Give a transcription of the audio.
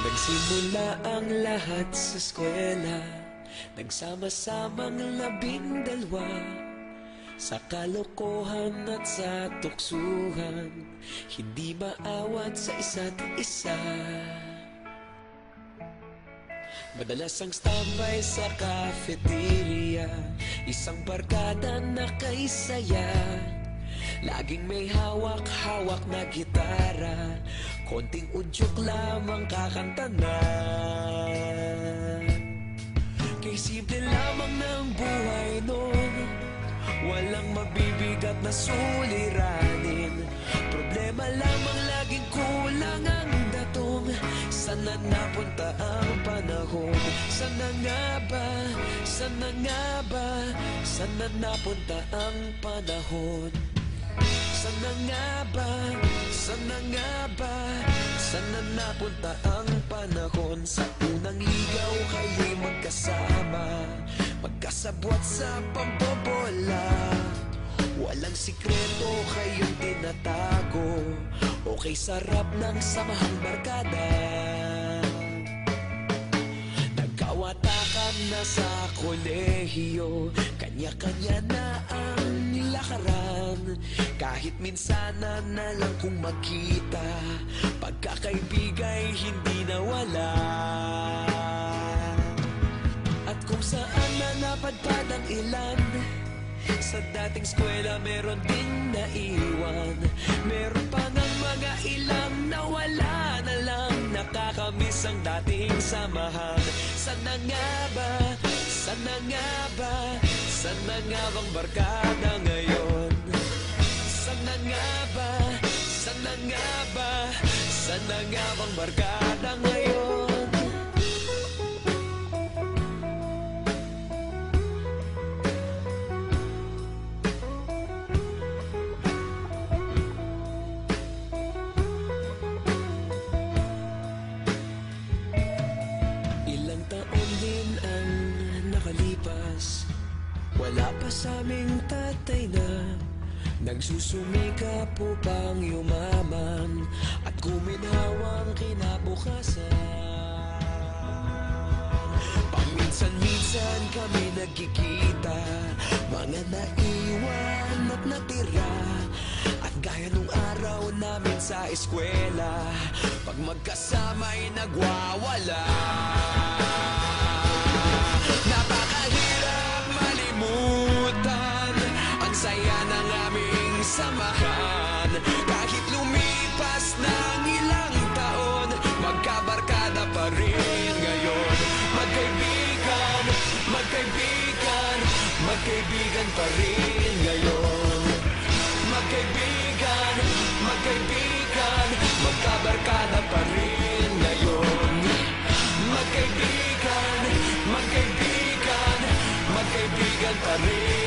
Nagsimula ang lahat sa eskwela, nagsama-samang 12 sa kalokohan at sa tuksuhan, hindi maawat sa isa't isa. Madalas ang standby sa cafeteria, isang barkada na kay saya. Laging may hawak-hawak na gitara, konting udyok lamang kakanta na. Kay simple lamang ng buhay noon, walang mabibigat na suliranin. Problema lamang laging kulang ang datong. Sana napunta ang panahon? Sana nga ba? Sana nga ba? Sana napunta ang panahon? Sana nga ba? Sana nga ba? Sana napunta ang panahon? Sa unang ligaw kayo'y magkasama, magkasabwat sa pambobola. Walang sikreto kayong tinatago, okay sarap ng samahang barkada. Nagkawatakan na sa kolehiyo, kanya-kanya na ang lakaran. Kahit minsan na lang kung magkita, pagkakaibigay hindi nawala. At kung saan na napadpad ang ilan, sa dating eskwela meron ding naiwan. Meron pa ng mga ilang nawala na lang, nakakamiss ang dating samahan. Sana nga ba? Sana nga ba? Sana nga bang barkada ngayon? Sana nga ba? Sana nga ba? Sana nga bang barkada ngayon? Ilang taon din ang nakalipas, wala pa sa aming tatay na nagsusumikap upang yumaman at kuminhawang kinabukasan. Paminsan-minsan kami nagkikita, mga naiwan at natira. At gaya nung araw namin sa eskwela, pag magkasama'y nagwawala. Napakahirap malimutan ang saya ng aming samahan. Kahit lumipas ng ilang taon, magkabarkada pa rin ngayon. Magkaibigan, magkaibigan, magkaibigan pa rin ngayon. Magkaibigan, magkaibigan, magkabarkada pa rin ngayon. Magkaibigan, magkaibigan, magkaibigan pa rin.